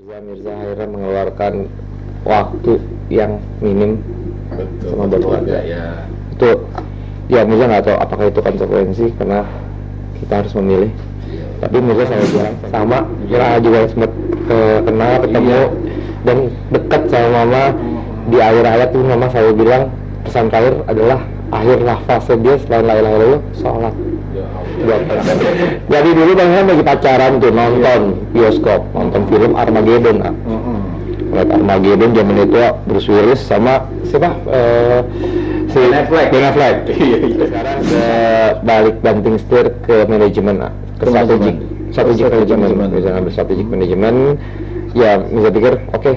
Mirza akhirnya mengeluarkan waktu yang minim sama buat keluarga ya. Itu ya Mirza nggak tahu apakah itu konsekuensi karena kita harus memilih. Tapi Mirza saya bilang sama, kira juga sempat kenal ketemu dan dekat sama mama. Di akhir ayat tuh mama selalu bilang pesan terakhir adalah akhir nafasnya dia selain la ilaha illallah sholat. Jadi dulu Bang Ilham lagi pacaran tuh nonton bioskop, nonton film Armageddon. Lihat Armageddon zaman itu Bruce Willis sama siapa? Si Ben Affleck. Sekarang balik banting setir ke manajemen, ke strategic manajemen, bisa ngambil strategic manajemen. Ya, bisa pikir, oke,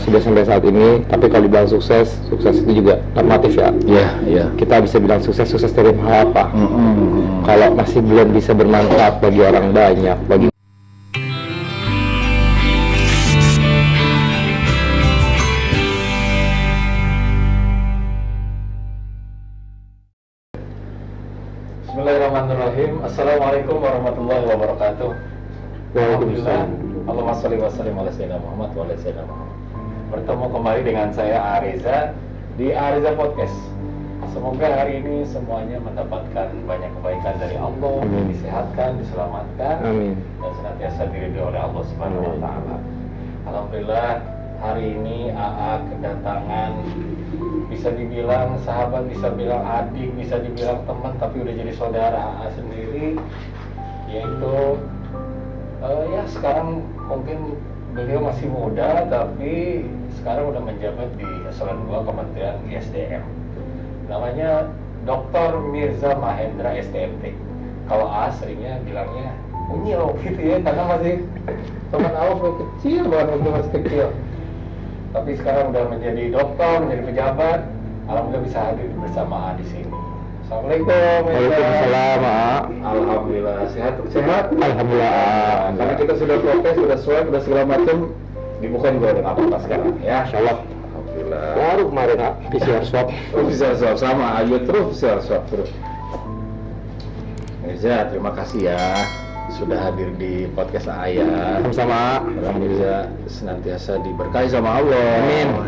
sudah sampai saat ini. Tapi kalau dibilang sukses itu juga normatif ya. Iya. Kita bisa bilang sukses dari hal apa? Kalau masih belum bisa bermanfaat bagi orang banyak, bagi Bismillahirrahmanirrahim. Assalamualaikum warahmatullahi wabarakatuh. Alhamdulillah. Allahumma sholli wa sallim ala sayyidina Muhammad wa ala sayyidina Muhammad. Bertemu kembali dengan saya Areza di Areza Podcast. Semoga hari ini semuanya mendapatkan banyak kebaikan dari Allah, disehatkan, diselamatkan, dan senantiasa diridhoi oleh Allah Subhanahu wa taala. Alhamdulillah hari ini AA kedatangan, bisa dibilang sahabat, bisa bilang adik, bisa dibilang teman, tapi udah jadi saudara AA sendiri, yaitu ya sekarang mungkin beliau masih muda, tapi sekarang udah menjabat di eselon 2 Kementerian ISDM. Namanya Dr. Mirza Mahendra STMT. Kalau A seringnya bilangnya Unyil gitu ya, karena masih teman awal kecil banget, waktu masih kecil. Tapi sekarang udah menjadi dokter, menjadi pejabat. Alhamdulillah bisa hadir bersama A di sini. Assalamualaikum. Waalaikumsalam. Alhamdulillah sehat. Alhamdulillah. Karena kita sudah prokes, sudah swab, sudah segala macam, dibuka juga dengan apa sekarang ya. Insyaallah. Alhamdulillah. Baru kemarin PCR swab. PCR swab sama, ayo terus PCR swab terus. Mirza, terima kasih ya sudah hadir di podcast Ayah. Sama. Alhamdulillah senantiasa diberkahi sama Allah.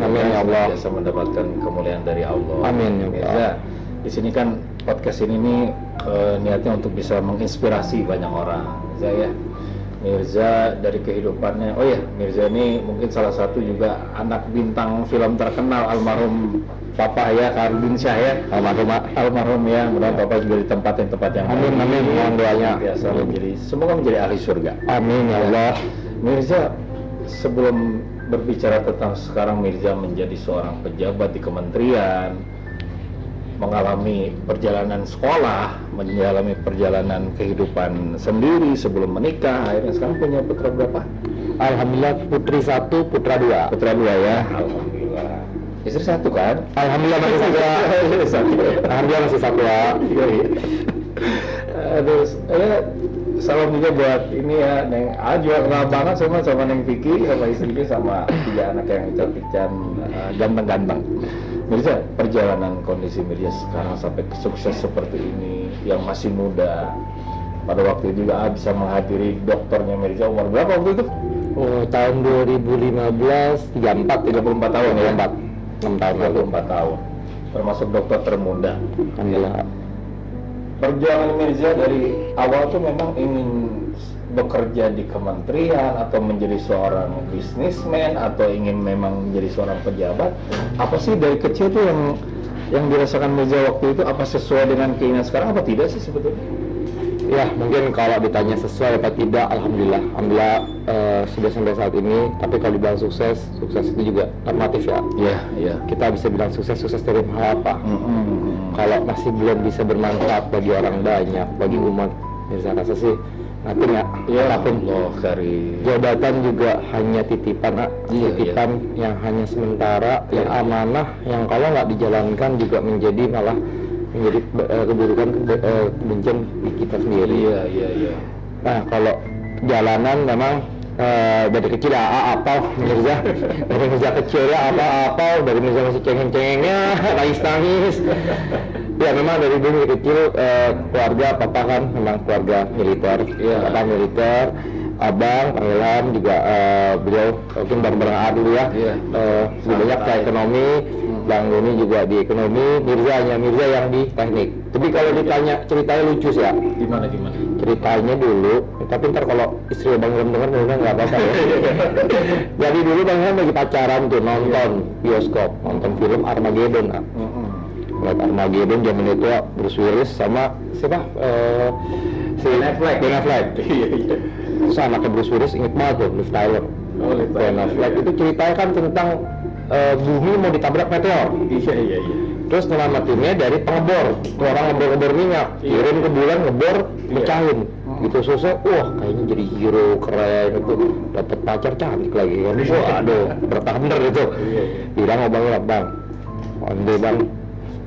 Amin ya Allah. Senantiasa mendapatkan kemuliaan dari Allah. Amin ya Allah. Mirza, di sini kan podcast ini nih niatnya untuk bisa menginspirasi banyak orang. Mirza dari kehidupannya. Oh ya, Mirza ini mungkin salah satu juga anak bintang film terkenal almarhum Papa ya, Karudin Syah ya. Almarhum ya. Mudah-mudahan Papa juga ditempatin tempat yang Amin. Mohon doanya. Biasa semoga menjadi ahli surga. Amin ya Allah. Mirza, sebelum berbicara tentang sekarang Mirza menjadi seorang pejabat di kementerian, mengalami perjalanan sekolah, menjalani perjalanan kehidupan sendiri sebelum menikah, akhirnya sekarang punya putra berapa? Alhamdulillah putri 1, putra 2. Putra 2 ya. Alhamdulillah. Istri 1 kan? Alhamdulillah masih 1. Alhamdulillah masih 1 ya. Terus salam juga buat ini ya, Neng A juga kenal banget sama Neng Vicky, sama istrinya, sama 3 anak yang cantik-cantik, ganteng-ganteng. Mirza, perjalanan kondisi Mirza sekarang sampai sukses seperti ini, yang masih muda. Pada waktu itu juga bisa menghadiri dokternya Mirza, umur berapa waktu itu? Oh, tahun 2015, 34 tahun ya? 6 tahun, 24 tahun. Termasuk dokter termuda. Alhamdulillah. Perjalanan Mirza dari awal tuh memang ingin bekerja di kementerian atau menjadi seorang bisnismen atau ingin memang menjadi seorang pejabat. Apa sih dari kecil tuh yang dirasakan Mirza waktu itu, apa sesuai dengan keinginan sekarang apa tidak sih sebetulnya? Ya mungkin kalau ditanya sesuai apa tidak, alhamdulillah sudah sampai saat ini. Tapi kalau dibilang sukses itu juga normatif ya. Iya. Kita bisa bilang sukses dari hal apa? Kalau masih belum bisa bermanfaat bagi orang banyak, bagi umat, Mirza rasa sih nanti apapun jabatan juga hanya titipan, yang hanya sementara, yang amanah, yang kalau nggak dijalankan juga malah menjadi keburukan, kebencian di kita sendiri. Iya. Nah kalau jalanan memang dari kecil apal Mirza, dari Mirza kecil ya apal, dari Mirza masih cengeng-cengengnya, nangis. Ya memang dari dulu kecil keluarga papa kan memang keluarga militer, papa militer. Abang, Pangelan juga beliau mungkin bareng-bareng A dulu ya. Iya. Lebih banyak ke ekonomi, Bang Doni juga di ekonomi, Mirza yang di teknik. Tapi kalau ditanya ceritanya lucu sih ya. Gimana? Ceritanya dulu, tapi ntar kalau istri Bang Ilham denger mungkin nggak apa-apa ya. Jadi dulu Bang Ilham lagi pacaran tuh nonton bioskop, nonton film Armageddon. Lihat Armageddon zaman itu Bruce Willis sama siapa? Si Ben Affleck. Iya. Terus anaknya Bruce Willis inget banget tuh, Liv Tyler. Ben Affleck itu ceritanya kan tentang bumi mau ditabrak meteor. Iya. Terus nyelamatinnya dari pengebor, tuh orang ngebor minyak, kirim ke bulan ngebor, mecahin. Gitu susah, wah kayaknya jadi hero keren itu, dapat pacar cantik lagi kan. Wah, aduh, bertah bener itu. Bilang bang, onde bang,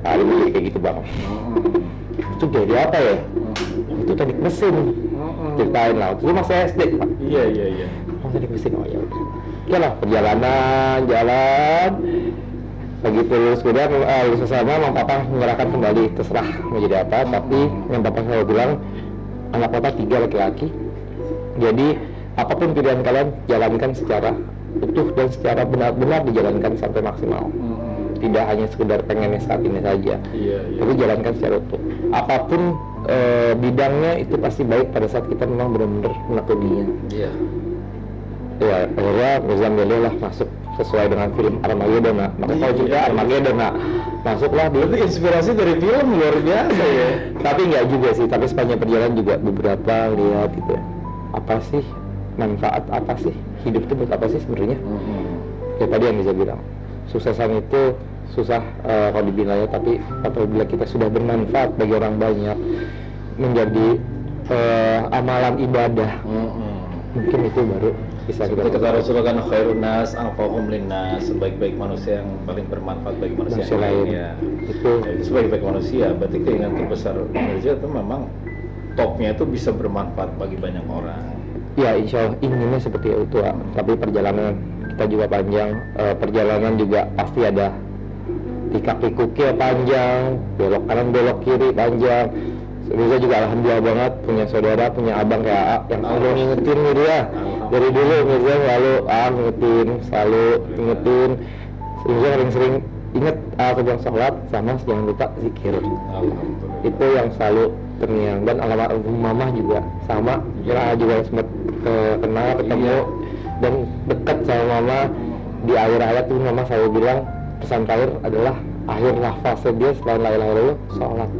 hari ini kayak gitu bang. Itu jadi apa ya? Itu teknik mesin. Ceritain lah, itu masih SD pak. Iya. Oh teknik mesin, oh ya udah. Oke lah, perjalanan, jalan. Begitu lulus kuliah, lulus SMA, Mang Papa menyerahkan kembali, terserah mau jadi apa. Tapi yang Papa selalu bilang, anak Papa 3 laki-laki. Jadi apapun pilihan kalian, jalankan secara utuh dan secara benar-benar dijalankan sampai maksimal. Tidak hanya sekedar pengennya saat ini saja, tapi jalankan secara utuh. Apapun bidangnya itu pasti baik pada saat kita memang benar-benar menekuninya. Iya. Ya, akhirnya Mirza milih lah masuk sesuai dengan film Armageddon. Maka tahu juga Armageddon, masuklah di. Berarti inspirasi dari film luar biasa ya. Tapi nggak juga sih, tapi sepanjang perjalanan juga beberapa lihat gitu ya. Apa sih manfaat, apa sih hidup itu buat apa sih sebenarnya? Ya tadi yang bisa bilang, suksesan itu susah kalau dibilangnya, tapi apabila kita sudah bermanfaat bagi orang banyak, menjadi amalan ibadah, mungkin itu baru bisa kita. Seperti kata Rasulullah kan, khairun nas anfa'uhum linnas, sebaik-baik manusia yang paling bermanfaat bagi manusia lain. Ya. Itu sebaik-baik manusia, berarti keinginan terbesar manusia itu memang topnya itu bisa bermanfaat bagi banyak orang. Ya insya Allah inginnya seperti itu, tapi perjalanan kita juga panjang, perjalanan juga pasti ada tikak-tikuknya panjang, belok kanan belok kiri panjang. Mirza juga alhamdulillah banget punya saudara, punya abang kayak A yang selalu ngingetin Mirza. Dari dulu Mirza selalu ngingetin. Mirza sering inget sebelum sholat sama jangan lupa zikir. Itu yang selalu terngiang. Dan almarhum mamah juga sama. Kira juga sempat kenal, ketemu dan dekat sama mama. Di akhir ayat tuh mama selalu bilang pesan terakhir adalah akhir nafasnya dia selain la ilaha illallah sholat.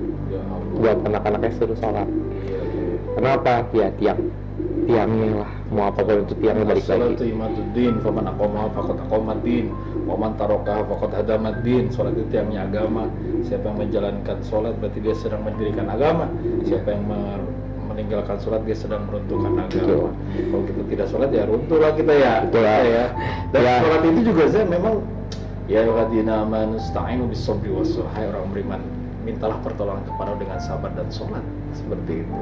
Buat anak-anaknya suruh sholat. Kenapa? Ya tiangnya lah, mau apapun itu tiangnya balik lagi. Salatu imaduddin, faman aqoma faqad aqamaddin, waman taroka faqad hadamaddin. Sholat itu tiangnya agama. Siapa yang menjalankan sholat berarti dia sedang mendirikan agama. Siapa yang meninggalkan sholat dia sedang meruntuhkan agama. Kalau kita tidak sholat ya runtuhlah kita ya. Betul ya. Dan sholat itu juga saya memang ya alladzina amanu ista'inu bis-sabri was-salah. Hai orang beriman, mintalah pertolongan kepada dengan sabar dan sholat, seperti itu.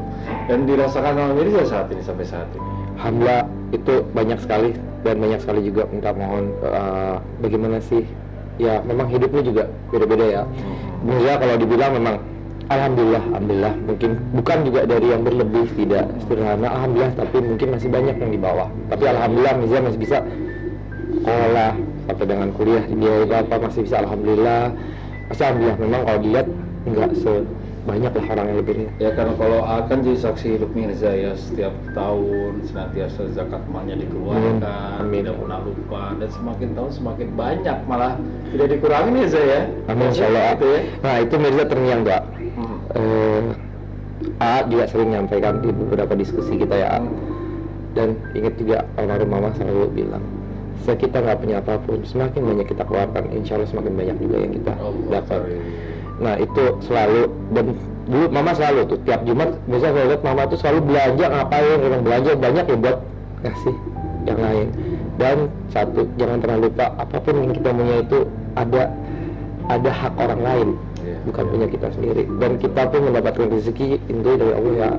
Dan dirasakan oleh Mirza saat ini sampai saat ini. Alhamdulillah itu banyak sekali, dan banyak sekali juga minta mohon bagaimana sih ya, memang hidupnya juga beda-beda ya. Mirza kalau dibilang memang alhamdulillah mungkin bukan juga dari yang berlebih, tidak sederhana alhamdulillah, tapi mungkin masih banyak yang di bawah. Tapi alhamdulillah Mirza masih bisa sekolah sampai dengan kuliah, dia apa masih bisa alhamdulillah. Alhamdulillah memang kalau dilihat nggak sebanyak lah orang yang lebih. Ya karena kalau akan jadi saksi hidup Mirza ya, setiap tahun senantiasa zakat malnya dikeluarkan, tidak pernah lupa, dan semakin tahun semakin banyak, malah tidak dikurangi Mirza ya. Amin insyaallah. Gitu ya. Nah itu Mirza terngiang Mbak. A juga sering nyampaikan di beberapa diskusi kita ya. Dan ingat juga almarhum mama selalu bilang, kita nggak punya apapun, semakin banyak kita keluarkan, insya Allah semakin banyak juga yang kita dapat. Nah itu selalu, dan dulu mama selalu tuh tiap Jumat biasa kalau lihat mama tuh selalu belanja, ngapain memang belanja banyak ya buat ngasih yang lain. Dan satu, jangan pernah lupa apapun yang kita punya itu ada hak orang lain, bukan punya kita sendiri. Dan kita pun mendapatkan rezeki itu dari Allah ya,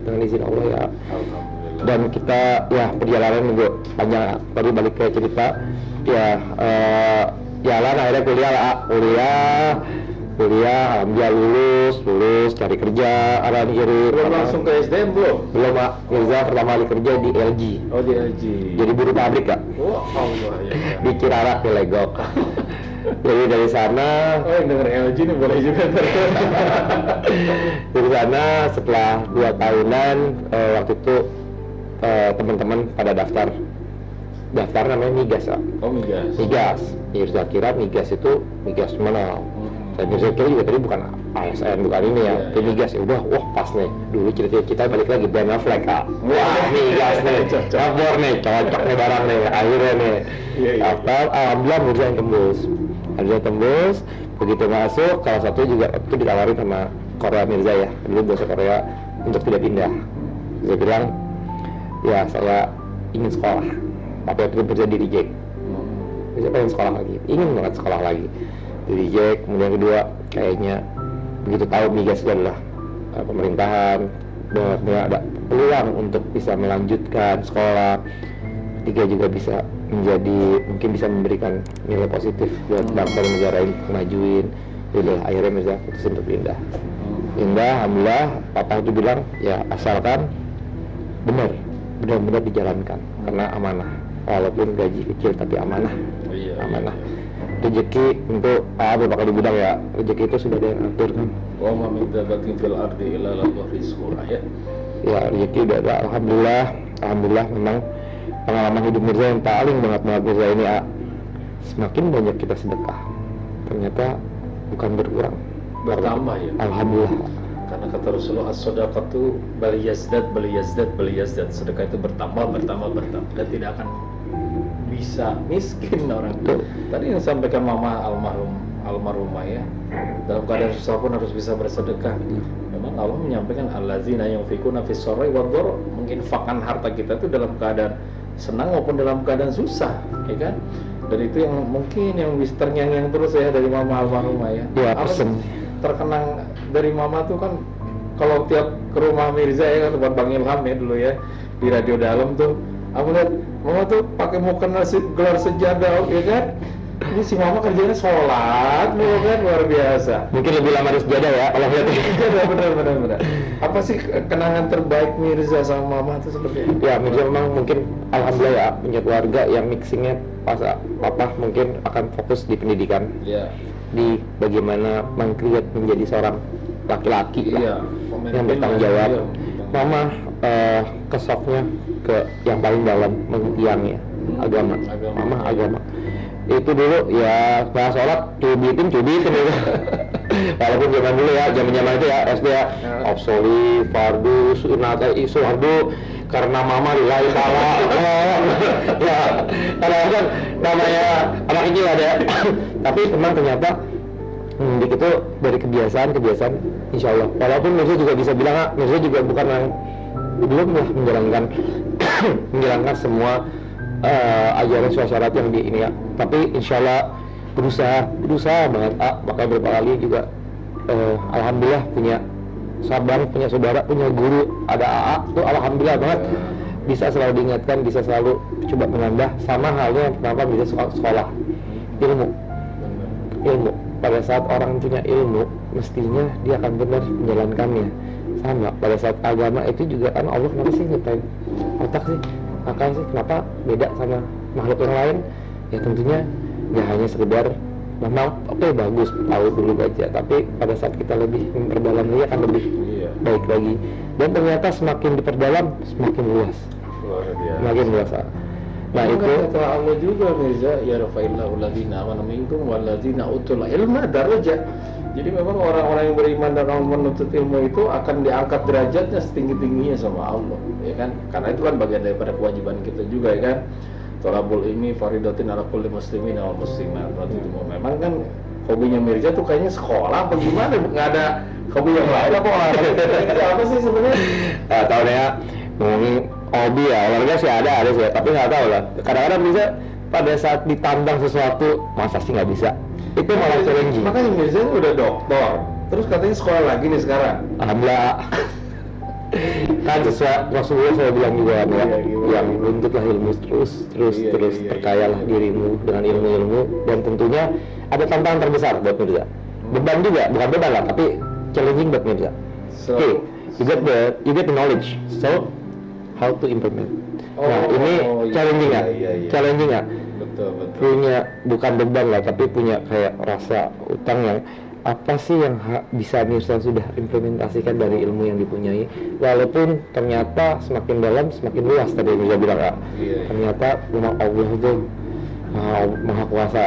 dengan izin Allah ya. Dan kita ya perjalanan juga panjang. Tadi balik ke cerita ya, jalan akhirnya kuliah kuliah, alhamdulillah lulus, cari kerja, kanan kiri. Belum langsung ke SDM belum? Belum, Pak. Mirza pertama kali kerja di LG. Oh, di LG. Jadi buruh pabrik, Kak. Wah, Allah ya. Di Cirarak, di Legok. Jadi dari sana, Oh, yang denger LG nih boleh juga. dari sana setelah 2 tahunan, waktu itu teman-teman pada daftar namanya migas, Kak. Oh, migas. Migas. Mirza kira migas itu migas mana? Dan Mirza kira juga tadi bukan ASN, bukan ini ya. Itu migas ya udah, wah pas nih. Dulu cerita kita balik lagi Ben Affleck, Kak. Wah, migas nih, cabur nih, cocok nih barang nih. Akhirnya nih, daftar. Alhamdulillah Mirza yang tembus. Begitu masuk, salah satu juga itu ditawarin sama Korea Mirza ya. Dulu bahasa Korea untuk tidak pindah. Saya bilang, ya saya ingin sekolah. Tapi waktu itu Mirza di reject. Saya pengen sekolah lagi, ingin banget sekolah lagi. Di reject. Kemudian kedua, kayaknya begitu tahu migas itu adalah pemerintahan, kemudian ada peluang untuk bisa melanjutkan sekolah. Ketiga juga bisa mungkin bisa memberikan nilai positif buat bangsa dan negara ini, majuin. Jadi akhirnya Mirza putusin untuk pindah. Alhamdulillah, papa itu bilang ya asalkan benar-benar dijalankan karena amanah. Walaupun gaji kecil tapi amanah. Amanah. Rezeki untuk beberapa kali bilang ya, rezeki itu sudah ada yang atur kan. Wa ma min dabatin fil ardi illa lahu rizquha ya. Ya, rezeki udah ada. Alhamdulillah memang pengalaman hidup Mirza yang paling banget Mirza ini semakin banyak kita sedekah, ternyata bukan berkurang, Bertambah ya. Alhamdulillah. Karena kata Rasulullah, as-sadaqatu bal yazdad. Sedekah itu bertambah dan tidak akan bisa miskin orang itu. Tadi yang sampaikan Mama almarhumah ya, dalam keadaan susah pun harus bisa bersedekah. Memang Allah menyampaikan allazina yunfikuna fis sarai wad dharra, menginfakkan harta kita itu dalam keadaan senang maupun dalam keadaan susah, ya kan? Dan itu yang mungkin yang bisa terngiang-ngiang terus ya dari Mama almarhumah ya. Ya, pesen. Terkenang dari Mama tuh kan kalau tiap ke rumah Mirza ya kan, tempat Bang Ilham ya dulu ya, di radio dalam tuh aku lihat Mama tuh pakai mukena gelar sejadah ya kan. Ini si Mama kerjanya sholat loh kan, luar biasa. Mungkin lebih lama dari sejadah ya kalau lihat. Benar. Apa sih kenangan terbaik Mirza sama Mama itu seperti apa? Ya, Mirza memang mungkin alhamdulillah ya punya keluarga yang mixingnya pas papa mungkin akan fokus di pendidikan. Iya. Di bagaimana mengkreat menjadi seorang laki-laki Iya, yang bertanggung jawab. Iya. Mama kesoknya ke yang paling dalam mengtiangnya agama. Mama agama. Itu dulu ya setelah sholat cubitin gitu. Walaupun zaman dulu ya, zaman itu ya SD ya, absoli, fardu, sunat, fardu karena Mama lillahi ta'ala. Ya, karena kan namanya anak kecil ada. Tapi memang ternyata itu dari kebiasaan insya Allah. Walaupun Mirza juga bisa bilang, Mirza juga bukan yang belum lah menjalankan semua ajaran syarat yang di ini ya. Tapi insya Allah berusaha banget. Makanya beberapa kali juga alhamdulillah punya sabang, punya saudara, punya guru, ada AA tuh alhamdulillah banget bisa selalu diingatkan, bisa selalu coba menambah. Sama halnya kenapa bisa sekolah ilmu. Pada saat orang punya ilmu mestinya dia akan benar menjalankannya. Sama pada saat agama itu juga kan Allah kenapa sih nyiptain otak sih, akal sih, kenapa beda sama makhluk yang lain? Ya tentunya nggak hanya sekedar memang bagus tahu dulu baca, tapi pada saat kita lebih memperdalam dia akan lebih baik lagi. Dan ternyata semakin diperdalam semakin luas. Semakin luas. Nah itu kata Allah juga Mirza, ya rafa'illahu alladzina amanu minkum walladzina utul ilma darajat. Jadi memang orang-orang yang beriman dan orang menuntut ilmu itu akan diangkat derajatnya setinggi-tingginya sama Allah, ya kan? Karena itu kan bagian daripada kewajiban kita juga, ya kan? Thalabul ilmi faridatin ala kulli muslimin wal muslimat. Waktu itu memang kan hobinya Mirza tuh kayaknya sekolah apa gimana? Nggak ada hobi yang lain apa olahraga? Apa sih sebenarnya? Tahu deh ya, ngomongin hobi ya, olahraga sih ada sih, tapi nggak tahu lah. Kadang-kadang bisa pada saat ditantang sesuatu, masa sih nggak bisa? Itu malah challenging. Makanya Mirza udah doktor, terus katanya sekolah lagi nih sekarang. Alhamdulillah. Kan sesuai Rasulullah saya bilang juga kan ya, yang menuntutlah ilmu terus perkayalah dirimu dengan ilmu dan tentunya ada tantangan terbesar buat Mirza. Beban juga, bukan beban lah, tapi challenging buat Mirza. Oke, you get the knowledge, so how to implement. Nah, ini challenging ya, challenging ya. Betul. Punya bukan beban lah, tapi punya kayak rasa utang yang apa sih yang bisa Mirza sudah implementasikan dari ilmu yang dipunyai, walaupun ternyata semakin dalam semakin luas tadi Mirza bilang ya. Ternyata memang Allah itu maha kuasa,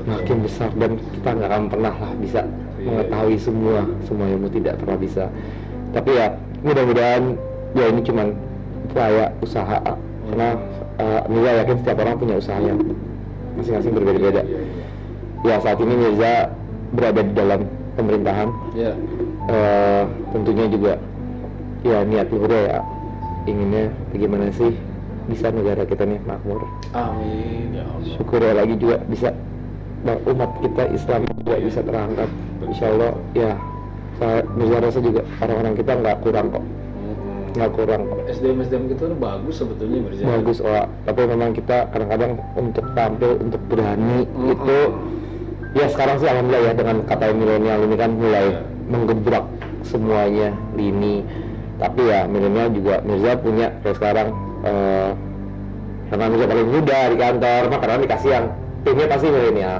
makin besar, dan kita nggak akan pernah lah bisa mengetahui semua ilmu, tidak pernah bisa. Tapi ya mudah-mudahan ya ini cuman upaya usaha, karena Mirza yakin setiap orang punya usahanya masing-masing berbeda-beda. Ya saat ini Mirza berada di dalam pemerintahan, tentunya juga ya niat luhur ya, inginnya bagaimana sih bisa negara kita nih makmur. Amin ya Allah. Syukur ya lagi juga bisa umat kita Islam juga bisa terangkat. Insya Allah ya, saya Mirza rasa juga orang-orang kita nggak kurang kok. SDM kita tuh bagus sebetulnya Mirza. Bagus tapi memang kita kadang-kadang untuk tampil, untuk berani itu ya sekarang sih alhamdulillah ya, dengan kata milenial ini kan mulai menggebrak semuanya lini. Tapi ya milenial juga Mirza punya kayak sekarang karena Mirza paling muda di kantor, maka karena dikasih yang timnya pasti milenial.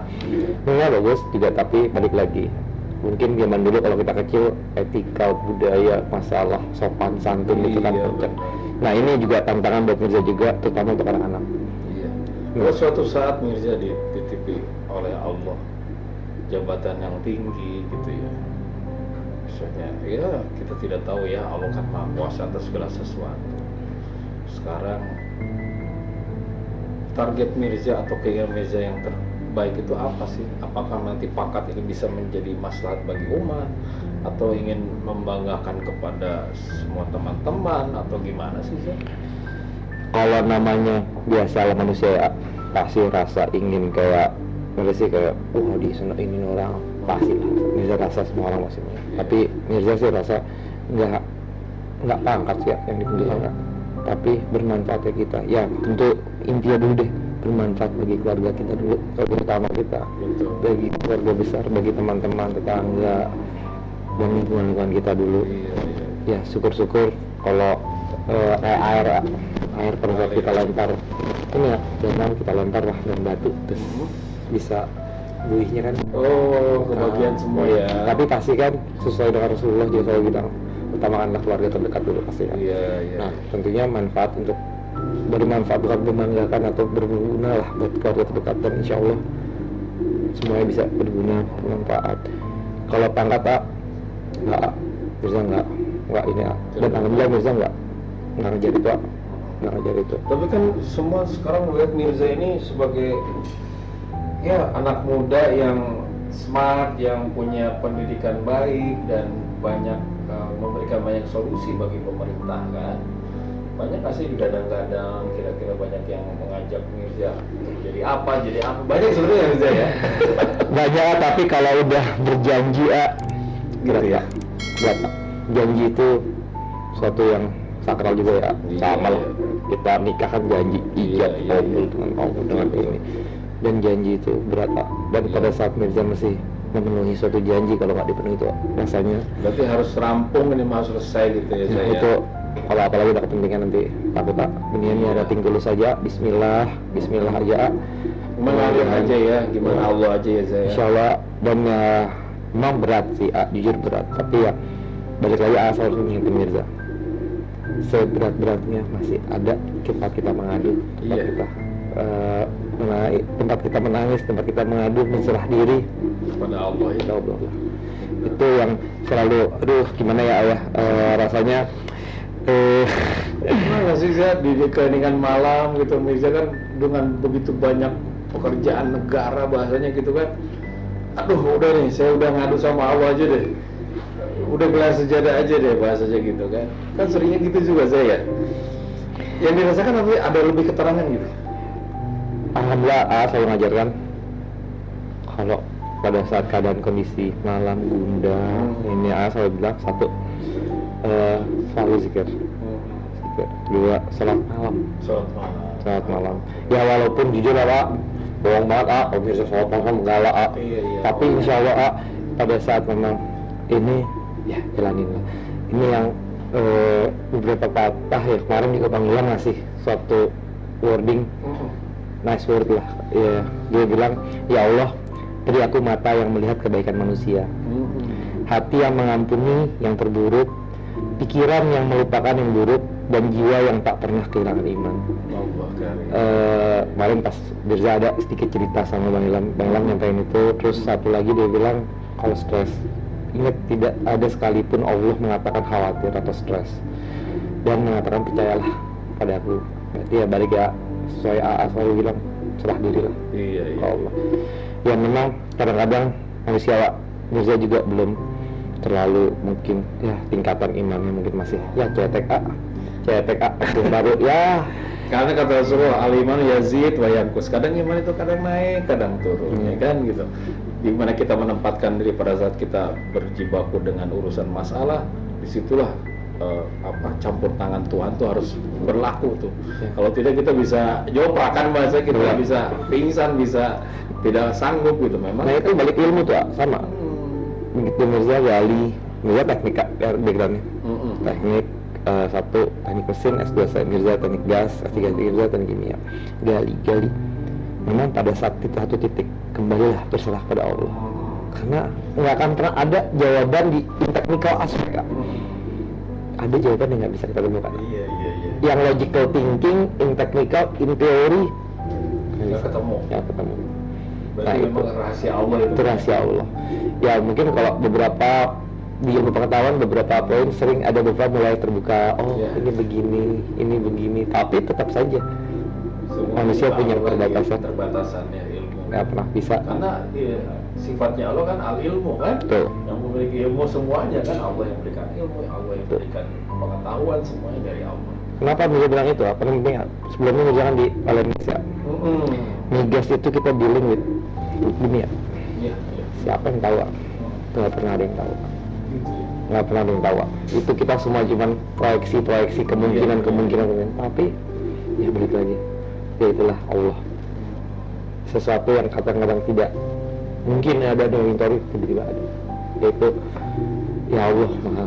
Milenial bagus juga, tapi balik lagi mungkin zaman dulu kalau kita kecil etika budaya, masalah sopan santun itu kan pecah. Nah ini juga tantangan buat Mirza juga, terutama untuk anak-anak. Kalau suatu saat Mirza dititipi oleh Allah jabatan yang tinggi gitu ya, misalnya ya kita tidak tahu ya, Allah kan maha kuasa atas segala sesuatu. Sekarang target Mirza atau keinginan Mirza yang terbaik itu apa sih? Apakah nanti pangkat ini bisa menjadi maslahat bagi umat, atau ingin membanggakan kepada semua teman-teman, atau gimana sih Zah? Kalau namanya biasa lah manusia ya, pasti rasa ingin kayak Mirza sih kayak di sana ini orang, pasti lah Mirza rasa semua orang masih tapi Mirza sih rasa nggak pangkat ya yang dibutuhkan, tapi bermanfaatnya kita ya. Tentu intinya dulu deh, bermanfaat bagi keluarga kita dulu, keluarga utama kita. Betul. Bagi keluarga besar, bagi teman-teman, tetangga, dan lingkungan kita dulu. Ya syukur-syukur kalau air pada saat kita lempar ini ya, jangan kita lempar lah dengan batu terus bisa buihnya kan kebagian semua ya. Tapi pasti kan sesuai dengan Rasulullah juga selalu bilang, utamakanlah keluarga terdekat dulu pasti kan. Nah tentunya manfaat untuk bermanfaat, bukan membanggakan atau berguna lah buat keluarga terdekat, dan insya Allah semuanya bisa berguna, bermanfaat. Kalau pangkat Mirza nggak ini dan alhamdulillah Mirza nggak ngejar itu. Tapi kan semua sekarang melihat Mirza ini sebagai ya anak muda yang smart, yang punya pendidikan baik dan banyak memberikan banyak solusi bagi pemerintah kan. Banyak kasih digadang-gadang, kira-kira banyak yang mengajak Mirza jadi apa, banyak sebenarnya Mirza ya. Banyak, tapi kalau udah berjanji gitu ya. Buat janji itu suatu yang sakral juga ya. Sama lah kita nikah kan janji, ijab kabul dengan ini, dan janji itu berat dan pada saat Mirza masih memenuhi suatu janji, kalau nggak dipenuhi itu rasanya berarti harus rampung, ini harus selesai gitu ya saya. Itu kalau apalagi ada kepentingan nanti takut ini ada tinggal saja, Bismillah aja, mengalir aja ya, gimana Allah aja ya saya. Insya Allah. Dan memang berat sih, jujur berat, tapi ya balik lagi asal harus mengingat Mirza, seberat-beratnya masih ada tempat kita mengadu, tempat kita menangis, tempat kita mengadu, menserah diri kepada Allah ya. Allah. Itu yang selalu gimana ya ayah, rasanya gimana sih Zah, di keheningan malam gitu Mirza kan dengan begitu banyak pekerjaan negara bahasanya gitu kan, udah nih saya udah ngadu sama Allah aja deh, udah gelar sejadah aja deh bahasanya gitu kan seringnya gitu juga saya. Yang dirasakan ada lebih keterangan gitu. Alhamdulillah saya mengajarkan kalau pada saat keadaan kondisi malam gundang ini saya bilang satu, selalu zikir. Dua, salat malam. Ya walaupun jujur bohong banget Mirza salat malam enggak lah tapi insya Allah pada saat memang ini ya jalanin lah. Ini yang beberapa patah ya, kemarin juga Bang Iwan ngasih suatu wording, nice word lah ya. Dia bilang, ya Allah, beri aku mata yang melihat kebaikan manusia, hati yang mengampuni yang terburuk, pikiran yang melupakan yang buruk, dan jiwa yang tak pernah kehilangan iman. Kemarin pas Mirza ada sedikit cerita sama Bang Ilham nyampein itu. Terus satu lagi dia bilang, kalau stres, ingat tidak ada sekalipun Allah mengatakan khawatir atau stres, dan mengatakan percayalah pada aku. Berarti ya balik ya, sesuai AA selalu bilang, serah diri lah ke Allah. Ya memang kadang-kadang manusia Mirza juga belum terlalu mungkin ya tingkatan imannya mungkin masih ya cetek baru ya. Karena kata Rasulullah, al-iman yazid wa yanqus. Kadang iman itu kadang naik, kadang turun, ya kan gitu. Dimana kita menempatkan diri pada saat kita berjibaku dengan urusan masalah, disitulah campur tangan Tuhan tuh harus berlaku tuh. Kalau tidak kita bisa joprakan bahasa kita, bisa pingsan, bisa tidak sanggup gitu memang. Nah itu balik ilmu tuh sama. Begitu Mirza Mirza teknik backgroundnya, teknik satu teknik mesin, S2 saya Mirza teknik gas, S3 Mirza teknik kimia. Gali. Memang pada saat satu titik kembalilah berserah pada Allah, karena nggak akan pernah ada jawaban di technical aspek. Ada jawaban yang nggak bisa kita temukan. Iya. Yang logical thinking, in technical, in theory nggak ketemu. Berarti memang rahasia Allah itu. Rahasia Allah. Ya mungkin kalau beberapa di ilmu pengetahuan beberapa poin sering ada beberapa mulai terbuka. Ini begini. Tapi tetap saja manusia punya keterbatasannya ilmu. Nggak pernah bisa. Karena sifatnya Allah kan al-ilmu kan. Betul. Yang memiliki ilmu semuanya kan Allah yang berikan ilmu, Allah yang berikan pengetahuan, semuanya dari Allah. Kenapa Mirza bilang itu? Apa penting? Sebelumnya Mirza kan di Valencia. Migas itu kita dealing with dunia. Iya. Siapa yang tahu? Nggak pernah ada yang tahu. Nggak pernah ada yang tahu. Itu kita semua cuma proyeksi kemungkinan. Tapi ya begitu aja. Ya itulah Allah. Sesuatu yang kadang-kadang tidak mungkin ada dalam teori, tiba-tiba ada. Yaitu ya Allah maha.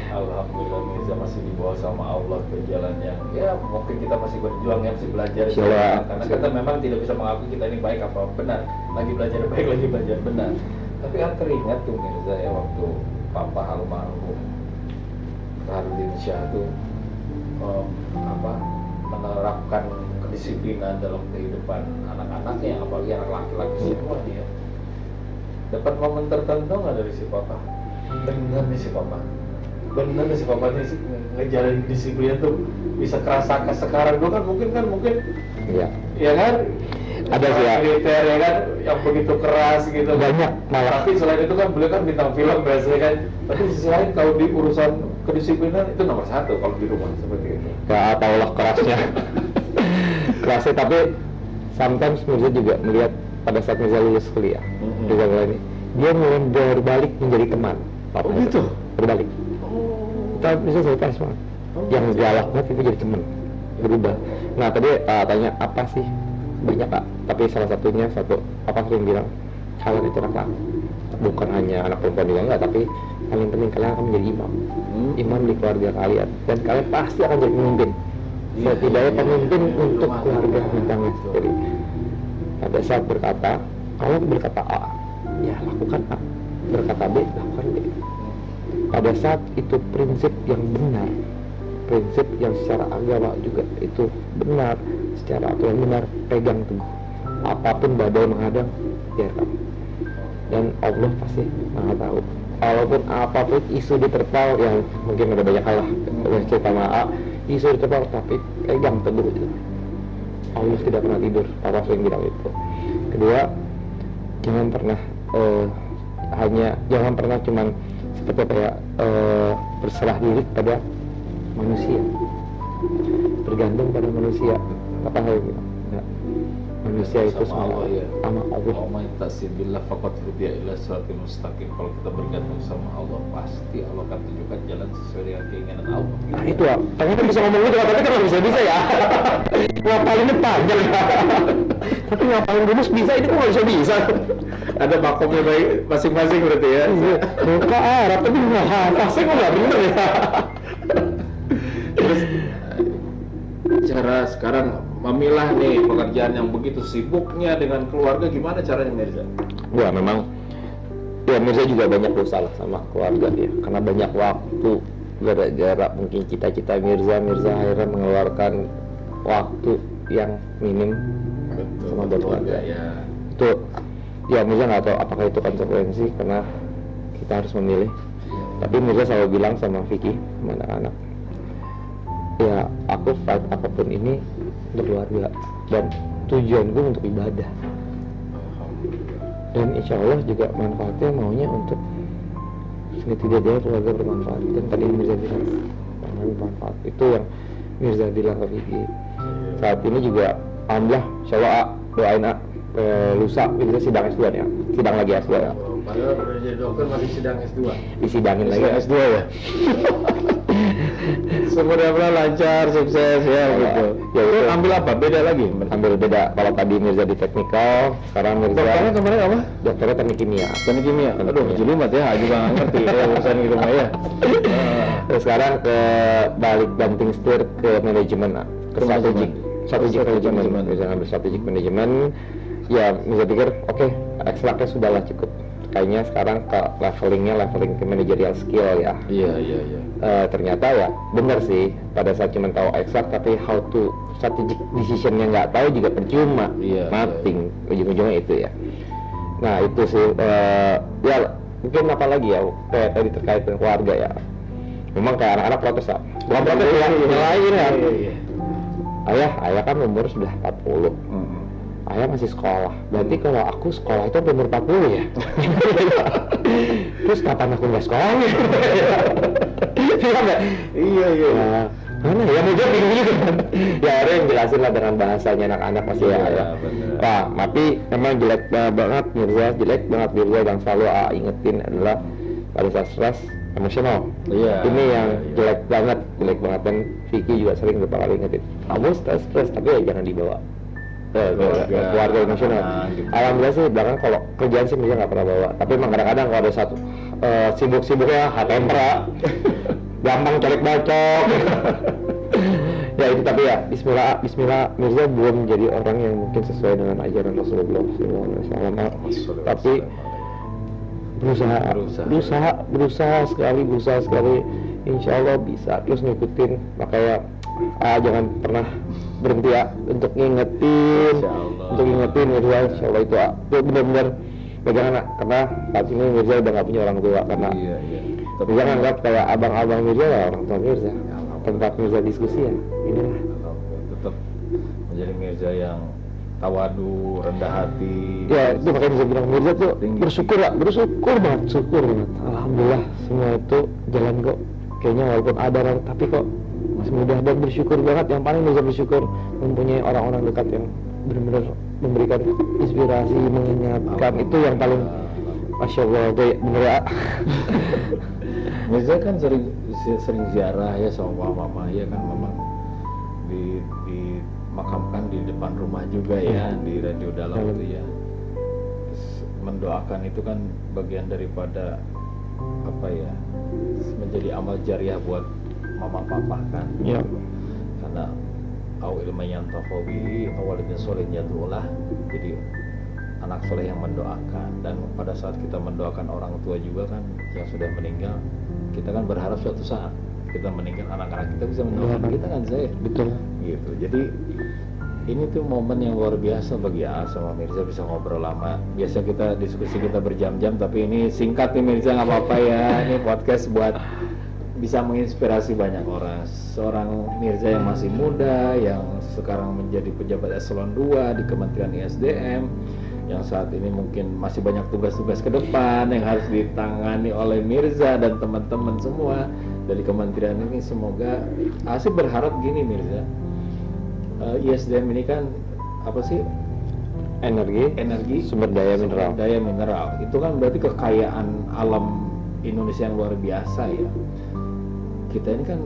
Alhamdulillah Mirza masih dibawa sama Allah ke jalan yang ya mungkin kita masih berjuang ya, masih belajar karena kita memang tidak bisa mengakui kita ini baik apa benar, lagi belajar baik, lagi belajar benar. Tapi kan teringat tuh Mirza ya, waktu Papa almarhum Harudin Syah tuh menerapkan kedisiplinan dalam kehidupan anak-anaknya, apalagi anak laki-laki semua dia. Dapat momen tertentu nggak dari si Papa? Benar nih si Papa ini ngejalanin disiplin tuh bisa kerasakan sekarang. Dulu kan mungkin ya kan ada sih ya militer ya kan yang begitu keras gitu banyak malah. Tapi selain itu kan beliau kan bintang film biasanya kan, tapi di sisi lain kalau di urusan kedisiplinan itu nomor satu kalau di rumah seperti itu. Gak tau lah kerasnya tapi sometimes Mirza juga melihat pada saat Mirza lulus kuliah ini dia mulai berbalik menjadi teman. Gitu? Berbalik. Kita bisa surprise banget. Yang galak banget itu jadi teman, berubah. Nah tadi tanya apa sih? Banyak Kak, tapi salah satunya apa sering bilang kalian itu anak bukan hanya anak perempuan juga enggak, tapi paling penting kalian akan menjadi imam di keluarga kalian, dan kalian pasti akan jadi pemimpin. Setidaknya pemimpin untuk keluarga bintangnya sendiri. Pada saat berkata, kalau berkata A, ya lakukan A. Berkata B, lakukan B. Pada saat itu prinsip yang benar, prinsip yang secara agama juga itu benar, secara aturan benar, pegang teguh. Apapun badai menghadang, biarkan. Dan Allah pasti maha tahu. Walaupun apapun isu diterpal, yang mungkin ada banyak hal lah, cerita A, isu diterpal, tapi pegang teguh itu. Allah tidak pernah tidur, Papa sering bilang itu. Kedua, jangan pernah cuman seperti kayak berserah diri pada manusia, bergantung pada manusia. Apa hal itu? Manusia itu sama Allah. Allahumma tasibillah faqad hudiya ila siratal mustaqim. Kalau kita bergantung sama Allah, pasti Allah akan tunjukkan jalan sesuai dengan keinginan Allah. Nah itu ya, ternyata bisa ngomong gitu, tapi kan nggak bisa ya. Ngapalinnya panjang. Tapi ngapain rumus bisa, ini kok nggak bisa? Ada makomnya baik masing-masing berarti ya. Muka Arab tapi nggak hafal, saya kok nggak bener ya. Terus cara sekarang memilah nih pekerjaan yang begitu sibuknya dengan keluarga, gimana caranya Mirza? Wah memang, ya Mirza juga banyak dosa lah sama keluarga ya, karena banyak waktu gara-gara mungkin cita-cita Mirza akhirnya mengeluarkan waktu yang minim sama buat keluarga ya. Itu ya Mirza nggak tahu apakah itu konsekuensi karena kita harus memilih. Tapi Mirza selalu bilang sama Vicky, sama anak-anak, ya aku fight apapun ini untuk keluarga dan tujuan gue untuk ibadah, dan insya Allah juga manfaatnya maunya untuk setidaknya keluarga bermanfaat. Dan tadi Mirza bilang bermanfaat itu yang Mirza bilang ke Vicky. Saat ini juga alhamdulillah insya Allah doain lusa Mirza sidang S2 ya, sidang lagi S2 ya. Padahal udah jadi dokter masih sidang S2. Disidangin lagi S2 ya. Semoga lancar, sukses ya gitu. Ya itu ambil apa? Beda lagi? ambil beda. Kalau tadi Mirza di teknikal, sekarang Mirza Dokternya kemarin apa? dokternya teknik kimia. Teknik kimia. Aduh, jelimet ya, juga nggak ngerti ya urusan gitu mah ya. Terus sekarang ke balik banting setir ke manajemen, ke strategic manajemen. Bisa ngambil strategic manajemen. Ya Mirza pikir oke, ekstraknya sudahlah cukup. Kayaknya sekarang ke leveling ke managerial skill ya. Iya. Ternyata ya benar sih, pada saat cuma tahu ekstrak tapi how to strategic decision-nya nggak tahu juga percuma, nothing. Ujung-ujungnya itu ya. Nah itu sih ya mungkin apa lagi ya kayak tadi terkait dengan keluarga ya. Memang kayak anak-anak protes lah, bukan protes ya, nyalain ya. Ayah kan umur sudah 40. Ayah masih sekolah, berarti kalau aku sekolah itu umur 40 ya. Terus kapan aku nggak sekolah ya? Iya. Nah, mana ya mau jawab bingung juga. Ya ada yang jelasin lah dengan bahasanya anak-anak masih ya. Wah, tapi memang jelek banget Mirza yang selalu ingetin adalah pada saat stres emosional. Iya. Ini yang jelek banget dan Vicky juga sering beberapa kali ingetin. Kamu stres tapi ya jangan dibawa keluarga emosional. Gitu. Alhamdulillah sih belakang kalau kerjaan sih Mirza nggak pernah bawa. Tapi memang kadang-kadang kalau ada satu sibuk-sibuknya tempera, gampang colek bacok. Ya itu tapi ya Bismillah Mirza belum jadi orang yang mungkin sesuai dengan ajaran Rasulullah SAW. Tapi berusaha sekali. Insya Allah bisa terus ngikutin. Makanya jangan pernah berhenti ya untuk ngingetin Mirza. Insya Allah itu benar-benar pegangan karena saat ini Mirza udah nggak punya orang tua karena tapi jangan anggap kayak abang-abang Mirza ya orang tua Mirza. Tempat Mirza diskusi ya inilah. Tetap menjadi Mirza yang tawadu, rendah hati. Ya itu makanya Mirza bilang Mirza tuh bersyukur banget. Alhamdulillah semua itu jalan kok. Kayaknya walaupun ada orang tapi kok masih mudah dan bersyukur banget. Yang paling Mirza bersyukur mempunyai orang-orang dekat yang benar-benar memberikan inspirasi, mengingatkan. Itu yang paling Masya Allah itu ya, bener ya. Mirza kan sering ziarah ya sama mama ya kan, memang dimakamkan di depan rumah juga ya, di Radio Dalam itu ya. Mendoakan itu kan bagian daripada apa ya, menjadi amal jariah buat mama papa kan. Iya. Karena au ilmu yang tafawi awalnya soleh yatulah, jadi anak soleh yang mendoakan. Dan pada saat kita mendoakan orang tua juga kan yang sudah meninggal, kita kan berharap suatu saat kita meninggal anak-anak kita bisa mendoakan kita kan, Zai. Betul. Gitu. Jadi ini tuh momen yang luar biasa bagi sama Mirza, bisa ngobrol lama. Biasa kita diskusi kita berjam-jam, tapi ini singkat nih Mirza, nggak apa-apa ya. Ini podcast buat bisa menginspirasi banyak orang. Seorang Mirza yang masih muda, yang sekarang menjadi pejabat eselon 2 di Kementerian ISDM, yang saat ini mungkin masih banyak tugas-tugas ke depan yang harus ditangani oleh Mirza dan teman-teman semua dari kementerian ini. Semoga Asif berharap gini Mirza, ISDM ini kan apa sih, energi sumber daya mineral itu kan berarti kekayaan alam Indonesia yang luar biasa ya. Kita ini kan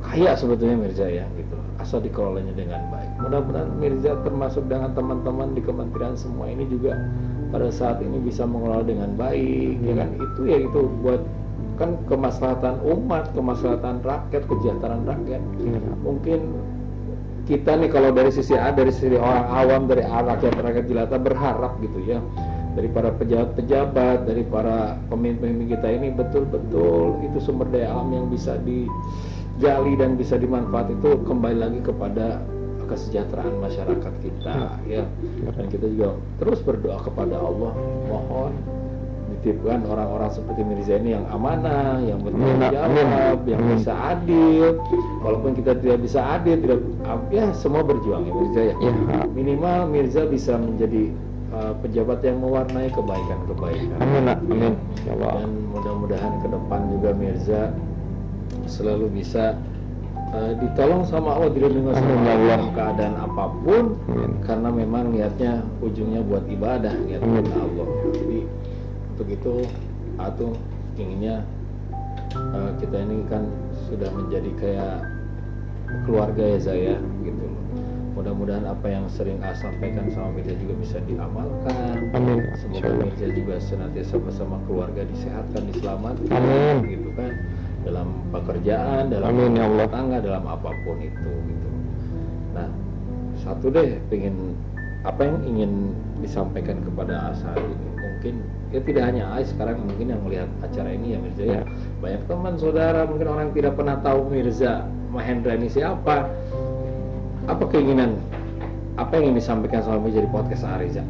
kaya sebetulnya Mirza ya gitu. asal dikelolanya dengan baik. Mudah-mudahan Mirza termasuk dengan teman-teman di kementerian semua ini juga pada saat ini bisa mengelola dengan baik, ya kan? Itu ya itu buat kan kemaslahatan umat, kemaslahatan rakyat, kesejahteraan rakyat. Mungkin kita nih kalau dari sisi orang awam, dari rakyat jelata berharap gitu ya, dari para pejabat-pejabat, dari para pemimpin-pemimpin kita ini betul-betul itu sumber daya alam yang bisa digali dan bisa dimanfaat itu kembali lagi kepada kesejahteraan masyarakat kita ya. Dan kita juga terus berdoa kepada Allah, mohon dititipkan orang-orang seperti Mirza ini yang amanah, yang bertanggung jawab, yang bisa adil. Walaupun kita tidak bisa adil, tidak ya semua berjuang ya Mirza ya. Minimal Mirza bisa menjadi pejabat yang mewarnai kebaikan-kebaikan. Amin. Ya Allah. Dan mudah-mudahan ke depan juga Mirza selalu bisa ditolong sama Allah, dilindungi sama Allah dalam keadaan apapun. Karena memang niatnya ujungnya buat ibadah, niatnya buat Allah. Jadi untuk itu Atuh inginnya kita ini kan sudah menjadi kayak keluarga ya Zaya gitu. Mudah-mudahan apa yang sering sampaikan sama Mirza juga bisa diamalkan. Amin. Semoga Mirza juga senantiasa bersama keluarga disehatkan, diselamatkan. Amin. Gitu kan, dalam pekerjaan, dalam rumah tangga, dalam apapun itu gitu. Nah, satu deh pengen apa yang ingin disampaikan kepada Asal ini, mungkin ya tidak hanya Ais sekarang, mungkin yang melihat acara ini ya Mirza ya, banyak teman saudara mungkin orang tidak pernah tahu Mirza Mahendra ini siapa. Apa keinginan, apa yang ingin disampaikan sama Mirza di podcast Ariza?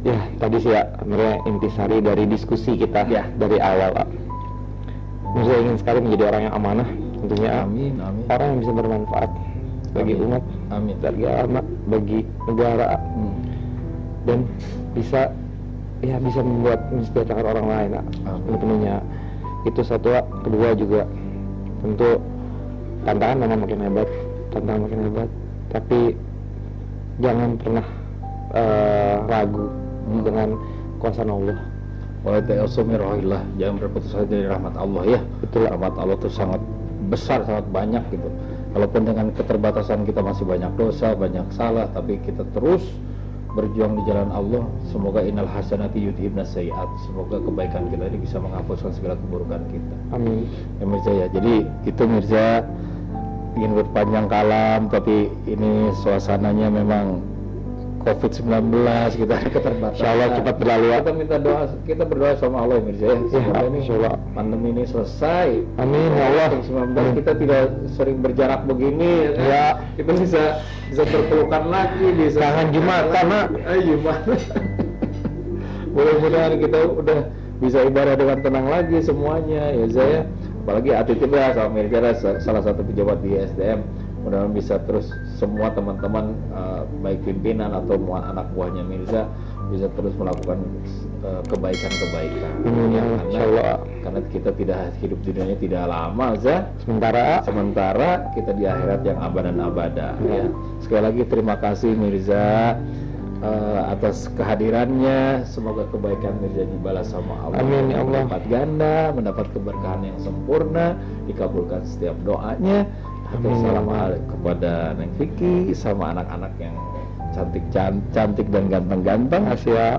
Ya tadi sih ya, sebenarnya intisari dari diskusi kita ya dari awal. Mirza ingin sekali menjadi orang yang amanah, tentunya. Amin. Orang yang bisa bermanfaat bagi umat, bagi agama, bagi negara, dan bisa membuat mensejahterakan orang lain. Tentunya itu satu. Kedua juga tentu tantangan memang makin hebat, tapi jangan pernah ragu dengan kuasa Allah. Jangan berputus asa dari rahmat Allah ya. Betul. Rahmat Allah itu sangat besar, sangat banyak gitu. Walaupun dengan keterbatasan kita masih banyak dosa, banyak salah, tapi kita terus berjuang di jalan Allah. Semoga innal hasanati yudhibnas sayiat. Semoga kebaikan kita ini bisa menghapuskan segala keburukan kita. Amin. Ya Mirza ya. Jadi itu Mirza ingin berpanjang kalam, tapi ini suasananya memang COVID-19, kita ada keterbatasan. Insya Allah cepat berlalu. Kita minta doa, kita berdoa sama Allah ya Mirza ya. Semoga ini pandemi ini selesai. Amin ya Allah. COVID-19 kita tidak sering berjarak begini ya. Kita bisa berpelukan lagi, bisa kangen Jumatan nak. Jumatan. Mudah-mudahan kita udah bisa ibadah dengan tenang lagi semuanya ya Zaya. Apalagi Atitip ya sama Mirza salah satu pejabat di SDM. Mudah-mudahan bisa terus semua teman-teman baik pimpinan atau anak buahnya Mirza bisa terus melakukan kebaikan-kebaikan. Karena kita tidak hidup di dunia tidak lama, sementara kita di akhirat yang abadan abada. Ya. Sekali lagi terima kasih Mirza atas kehadirannya. Semoga kebaikan Mirza dibalas sama Allah. Amin ya Allah. Mendapat ganda, mendapat keberkahan yang sempurna, dikabulkan setiap doanya. Atau salam kepada Neng Vicky sama anak-anak yang cantik dan ganteng-ganteng,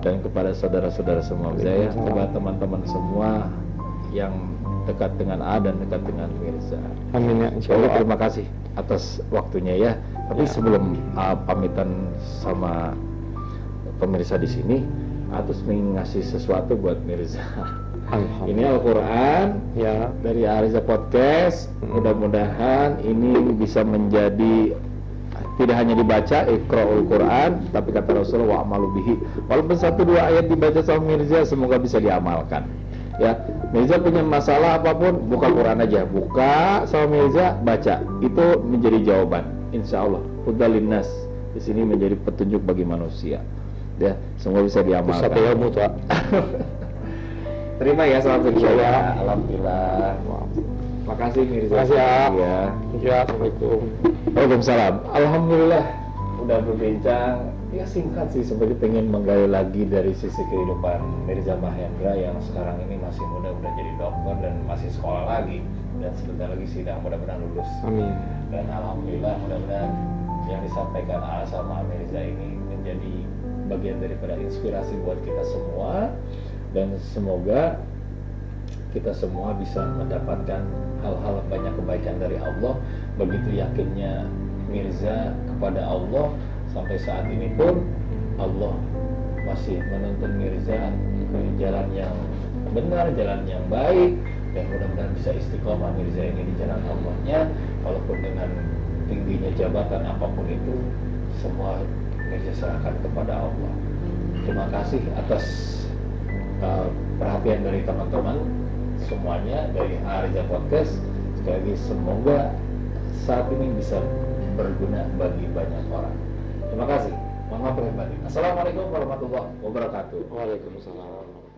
dan kepada saudara-saudara semua saya, kepada teman-teman semua yang dekat dengan A dan dekat dengan Mirza. Amin ya insyaallah. Terima kasih atas waktunya ya. Tapi sebelum pamitan sama pemirsa di sini, Atus ingin ngasih sesuatu buat Mirza. Ini Al-Quran ya dari Ariza Podcast. Mudah-mudahan ini bisa menjadi tidak hanya dibaca Iqra'ul Quran, tapi kata Rasulullah wa'amalu bihi. Walaupun 1-2 ayat dibaca sama Mirza, semoga bisa diamalkan. Ya, Mirza punya masalah apapun, buka Quran aja, buka sama Mirza, baca. Itu menjadi jawaban. Insya Allah. Hudalinnas di sini menjadi petunjuk bagi manusia. Ya, semua bisa diamalkan. Satu ilmu tuh. Terima ya, selamat berjaya. Alhamdulillah. Makasih Mirza. Makasih ya. Ya, Assalamualaikum. Waalaikumsalam. Alhamdulillah udah berbincang. Ya singkat sih, sebenarnya pengen menggali lagi dari sisi kehidupan Mirza Mahendra yang sekarang ini masih muda, udah jadi dokter dan masih sekolah lagi. dan sebentar lagi sidang, mudah-mudahan lulus. Amin. Dan alhamdulillah mudah-mudahan yang disampaikan A sama Mirza ini menjadi bagian daripada inspirasi buat kita semua, dan semoga kita semua bisa mendapatkan hal-hal banyak kebaikan dari Allah. Begitu yakinnya Mirza kepada Allah, sampai saat ini pun Allah masih menuntun Mirza ke jalan yang benar, jalan yang baik, dan mudah-mudahan bisa istiqomah Mirza ini di jalan Allahnya. Walaupun dengan tingginya jabatan apapun itu, semua Mirza serahkan kepada Allah. Terima kasih atas perhatian dari teman-teman semuanya dari Arza Podcast. Sekali lagi semoga saat ini bisa berguna bagi banyak orang. Terima kasih. Mohon maaf lahir batin. Assalamualaikum warahmatullahi wabarakatuh. Waalaikumsalam.